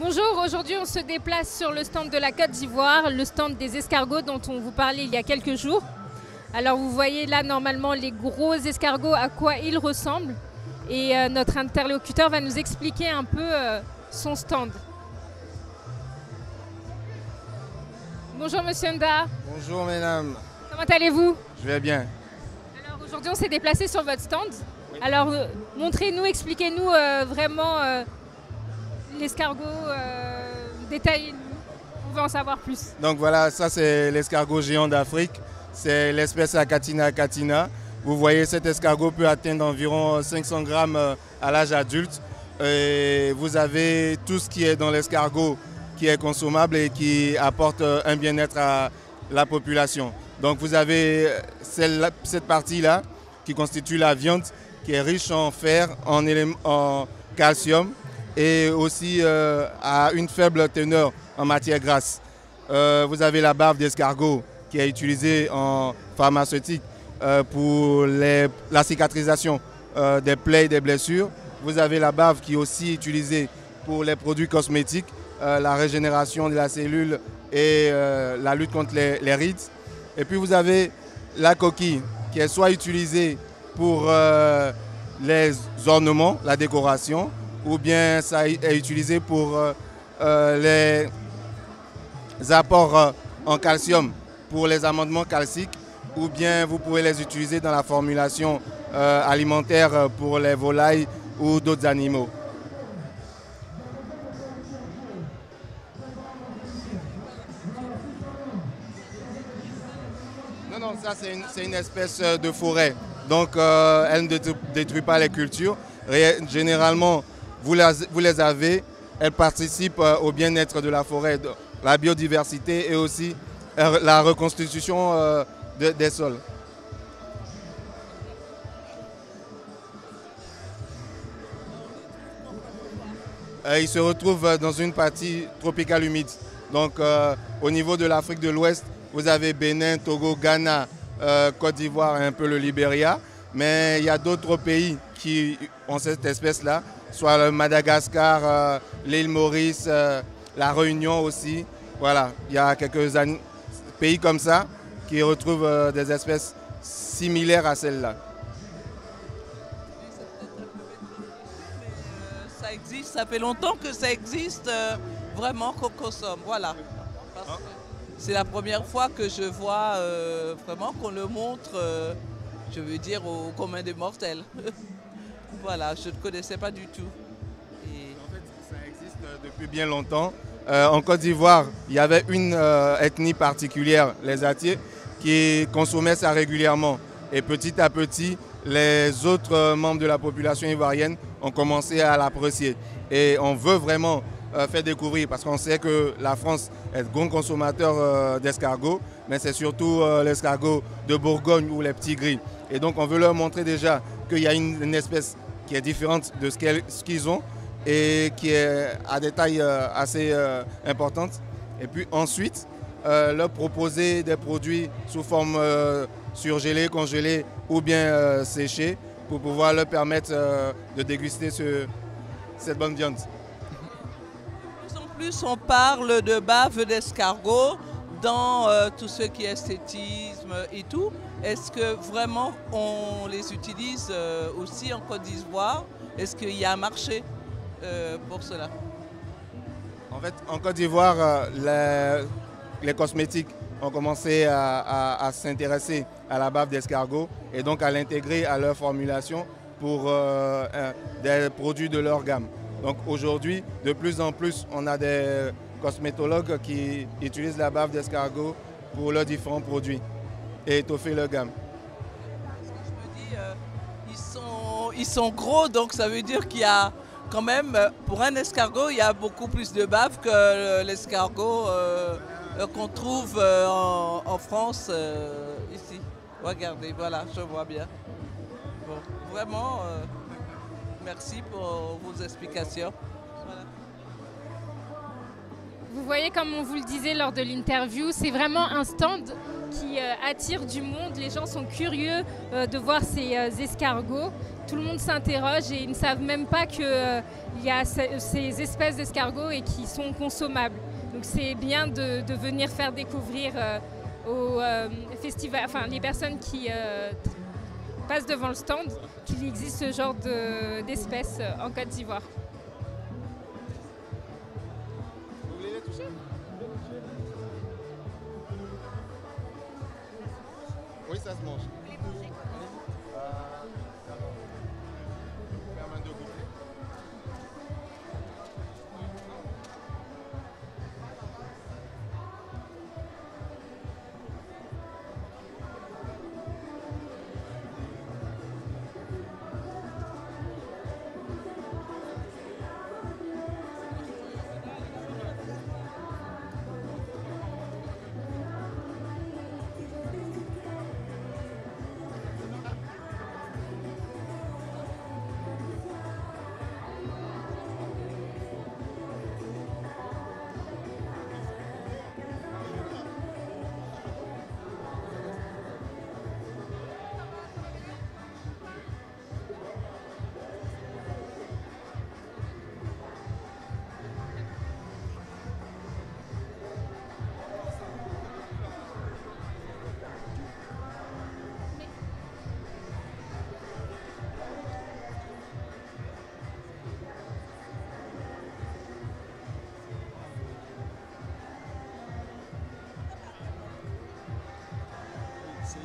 Bonjour, aujourd'hui on se déplace sur le stand de la Côte d'Ivoire, le stand des escargots dont on vous parlait il y a quelques jours. Alors vous voyez là normalement les gros escargots, à quoi ils ressemblent. Et notre interlocuteur va nous expliquer un peu son stand. Bonjour Monsieur Nda. Bonjour mesdames. Comment allez-vous? Je vais bien. Alors aujourd'hui on s'est déplacé sur votre stand. Oui. Alors montrez-nous, expliquez-nous vraiment l'escargot, détaillez-nous, on veut en savoir plus. Donc voilà, ça c'est l'escargot géant d'Afrique, c'est l'espèce Achatina achatina. Vous voyez, cet escargot peut atteindre environ 500 grammes à l'âge adulte. Et vous avez tout ce qui est dans l'escargot qui est consommable et qui apporte un bien-être à la population. Donc vous avez cette partie-là qui constitue la viande, qui est riche en fer, en calcium, et aussi à une faible teneur en matière grasse. Vous avez la bave d'escargot qui est utilisée en pharmaceutique pour la cicatrisation des plaies et des blessures. Vous avez la bave qui est aussi utilisée pour les produits cosmétiques, la régénération de la cellule et la lutte contre les rides. Et puis vous avez la coquille qui est soit utilisée pour les ornements, la décoration, ou bien ça est utilisé pour les apports en calcium pour les amendements calciques, ou bien vous pouvez les utiliser dans la formulation alimentaire pour les volailles ou d'autres animaux. Non, ça c'est une espèce de forêt, donc elle ne détruit pas les cultures. Généralement, vous les avez, elles participent au bien-être de la forêt, de la biodiversité et aussi la reconstitution des sols. Il se retrouve dans une partie tropicale humide. Donc au niveau de l'Afrique de l'Ouest, vous avez Bénin, Togo, Ghana, Côte d'Ivoire et un peu le Libéria. Mais il y a d'autres pays qui ont cette espèce-là, soit le Madagascar, l'île Maurice, la Réunion aussi. Voilà, il y a quelques pays comme ça qui retrouvent des espèces similaires à celle-là. Ça existe, ça fait longtemps que ça existe vraiment qu'on consomme, voilà. C'est la première fois que je vois vraiment qu'on le montre, je veux dire, au commun des mortels. Voilà, je ne connaissais pas du tout. Et... En fait, ça existe depuis bien longtemps. En Côte d'Ivoire, il y avait une ethnie particulière, les Atiers, qui consommaient ça régulièrement. Et petit à petit, les autres membres de la population ivoirienne ont commencé à l'apprécier. Et on veut vraiment faire découvrir, parce qu'on sait que la France est grand consommateur d'escargots, mais c'est surtout l'escargot de Bourgogne ou les petits gris. Et donc on veut leur montrer déjà qu'il y a une espèce qui est différente de ce qu'ils ont et qui est à des tailles assez importantes. Et puis ensuite, leur proposer des produits sous forme surgelée, congelée ou bien séchée pour pouvoir leur permettre de déguster cette bonne viande. De plus en plus, on parle de bave d'escargot dans tout ce qui est esthétisme et tout. Est-ce que vraiment on les utilise aussi en Côte d'Ivoire? Est-ce qu'il y a un marché pour cela? En fait, en Côte d'Ivoire, les cosmétiques ont commencé à s'intéresser à la bave d'escargot et donc à l'intégrer à leur formulation pour des produits de leur gamme. Donc aujourd'hui, de plus en plus, on a des cosmétologues qui utilisent la bave d'escargot pour leurs différents produits et étoffer leur gamme. Je me dis, ils sont gros, donc ça veut dire qu'il y a quand même, pour un escargot, il y a beaucoup plus de bave que l'escargot qu'on trouve en France, ici. Regardez, voilà, je vois bien. Bon, vraiment, merci pour vos explications. Voilà. Vous voyez, comme on vous le disait lors de l'interview, c'est vraiment un stand qui attire du monde. Les gens sont curieux de voir ces escargots. Tout le monde s'interroge et ils ne savent même pas qu'il y a ces espèces d'escargots et qui sont consommables. Donc c'est bien de venir faire découvrir aux festivals, enfin les personnes qui passent devant le stand, qu'il existe ce genre d'espèces en Côte d'Ivoire. Vous voulez les toucher? Oui, ça se mange.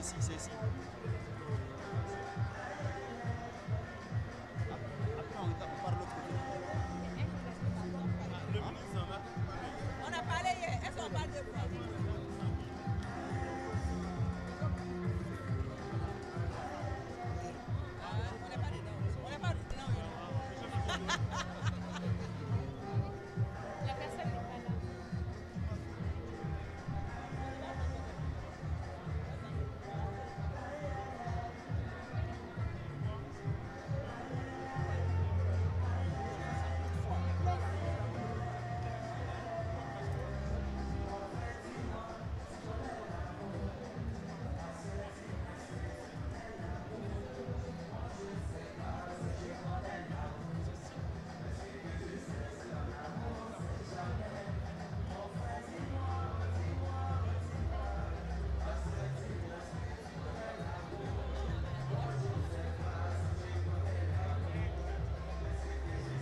C'est ici. Après, on part de l'autre côté. On a parlé hier, est-ce qu'on parle de quoi? On n'est pas dedans. La personne n'est pas là.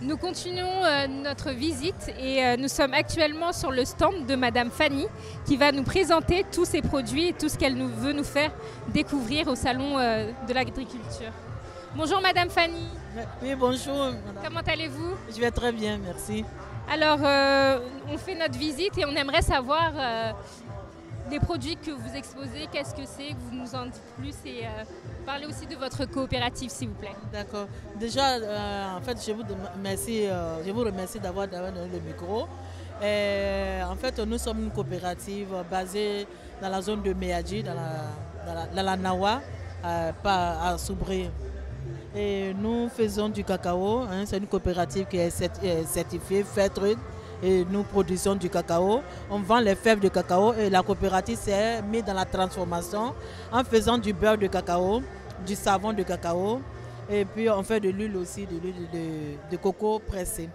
Nous continuons notre visite et nous sommes actuellement sur le stand de Madame Fanny qui va nous présenter tous ses produits et tout ce qu'elle veut nous faire découvrir au Salon de l'Agriculture. Bonjour Madame Fanny. Oui, bonjour madame. Comment allez-vous? Je vais très bien, merci. Alors, on fait notre visite et on aimerait savoir les produits que vous exposez, qu'est-ce que c'est, que vous nous en dites plus et parlez aussi de votre coopérative s'il vous plaît. D'accord. Déjà, en fait, je vous remercie d'avoir donné le micro. En fait, nous sommes une coopérative basée dans la zone de Meadji, dans la Nawa, à Soubré. Et nous faisons du cacao, hein, c'est une coopérative qui est certifiée Fairtrade. Et nous produisons du cacao. On vend les fèves de cacao et la coopérative s'est mise dans la transformation en faisant du beurre de cacao, du savon de cacao et puis on fait de l'huile aussi, de l'huile de coco pressée.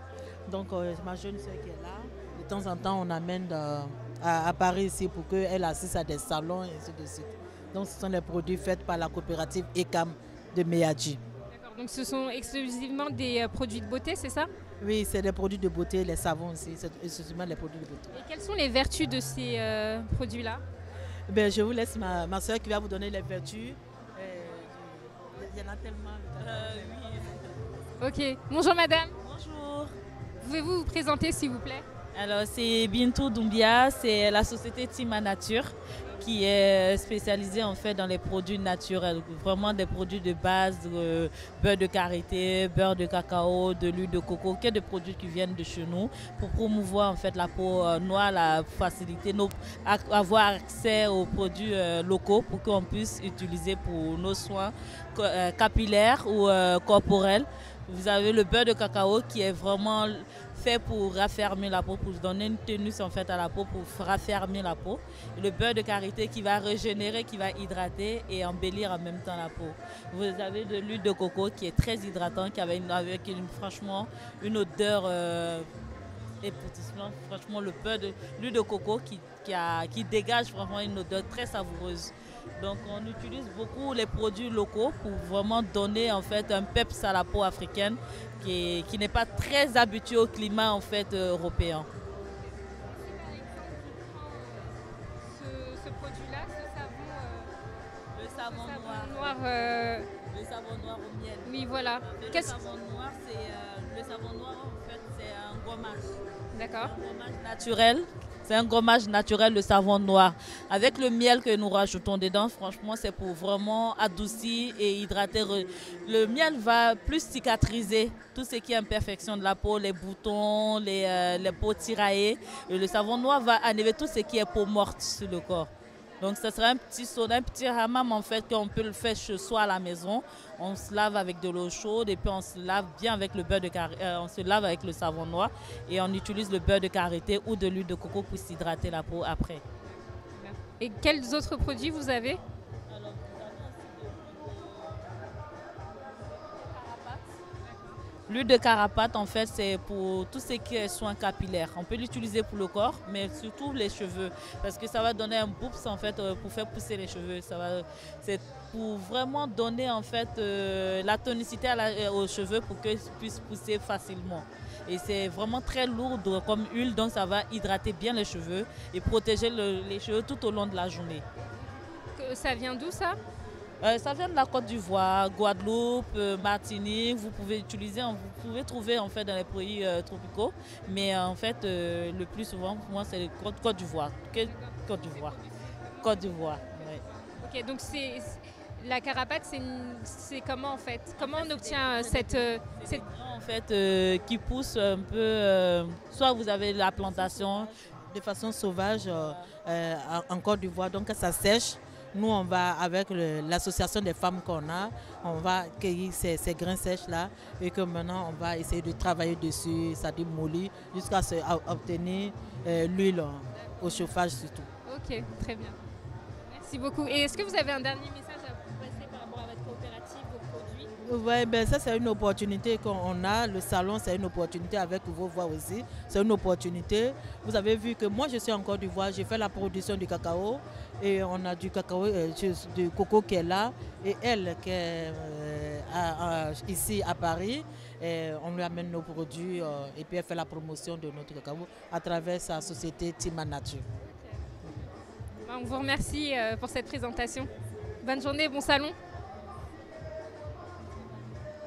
Donc ma jeune soeur qui est là, de temps en temps on amène à Paris ici pour qu'elle assiste à des salons et ainsi de suite. Donc ce sont les produits faits par la coopérative ECAM de Meadji. D'accord, donc ce sont exclusivement des produits de beauté, c'est ça? Oui, c'est des produits de beauté, les savons aussi, c'est exclusivement les produits de beauté. Et quelles sont les vertus de ces produits-là? Ben, je vous laisse ma soeur qui va vous donner les vertus. Il y en a tellement. Oui. Ok. Bonjour madame. Bonjour. Pouvez-vous vous présenter s'il vous plaît? Alors c'est Bintou Doumbia, c'est la société Tima Nature qui est spécialisée en fait dans les produits naturels, vraiment des produits de base, beurre de karité, beurre de cacao, de l'huile de coco, que des produits qui viennent de chez nous pour promouvoir en fait la peau noire, la facilité, avoir accès aux produits locaux pour qu'on puisse utiliser pour nos soins capillaires ou corporels. Vous avez le beurre de cacao qui est vraiment fait pour raffermir la peau, pour donner une tenue en fait à la peau, pour raffermir la peau. Et le beurre de karité qui va régénérer, qui va hydrater et embellir en même temps la peau. Vous avez de l'huile de coco qui est très hydratant, qui avait franchement une odeur époustouflante. Franchement, l'huile de coco qui dégage vraiment une odeur très savoureuse. Donc on utilise beaucoup les produits locaux pour vraiment donner en fait un peps à la peau africaine qui n'est pas très habituée au climat en fait européen. Ce produit-là, le savon noir. Le savon noir au miel. Oui, voilà. Le savon noir, en fait, c'est un gommage. D'accord. Un gommage naturel. C'est un gommage naturel, le savon noir. Avec le miel que nous rajoutons dedans, franchement, c'est pour vraiment adoucir et hydrater. Le miel va plus cicatriser tout ce qui est imperfection de la peau, les boutons, les peaux tiraillées. Et le savon noir va enlever tout ce qui est peau morte sur le corps. Donc ce sera un petit sauna, un petit hammam en fait qu'on peut le faire chez soi à la maison. On se lave avec de l'eau chaude et puis on se lave bien avec le beurre de karité, on se lave avec le savon noir et on utilise le beurre de karité ou de l'huile de coco pour s'hydrater la peau après. Et quels autres produits vous avez? L'huile de carapate, en fait, c'est pour tout ce qui est soins capillaires. On peut l'utiliser pour le corps, mais surtout les cheveux, parce que ça va donner un boost en fait pour faire pousser les cheveux. C'est pour vraiment donner en fait la tonicité aux cheveux pour qu'ils puissent pousser facilement. Et c'est vraiment très lourd comme huile, donc ça va hydrater bien les cheveux et protéger les cheveux tout au long de la journée. Ça vient d'où ça? Ça vient de la Côte d'Ivoire, Guadeloupe, Martinique. Vous pouvez trouver en fait dans les pays tropicaux, mais en fait le plus souvent pour moi c'est Côte d'Ivoire. Côte d'Ivoire. Ouais. Ok, donc la carapate, c'est comment en fait? Comment on obtient cette en fait qui pousse un peu. Soit vous avez la plantation de façon sauvage en Côte d'Ivoire, donc ça sèche. Nous, on va, avec l'association des femmes qu'on a, on va cueillir ces grains sèches-là et que maintenant, on va essayer de travailler dessus, ça démolit, jusqu'à obtenir l'huile au chauffage surtout. Ok, très bien. Merci beaucoup. Et est-ce que vous avez un dernier message à passer par rapport à votre coopérative, vos produits? Oui, ben ça c'est une opportunité qu'on a. Le salon, c'est une opportunité avec vos voix aussi. C'est une opportunité. Vous avez vu que moi, je suis en Côte d'Ivoire, j'ai fait la production du cacao. Et on a du cacao, du coco qui est là. Et elle, qui est ici à Paris, on lui amène nos produits et puis elle fait la promotion de notre cacao à travers sa société Tima Nature. On vous remercie pour cette présentation. Bonne journée, bon salon.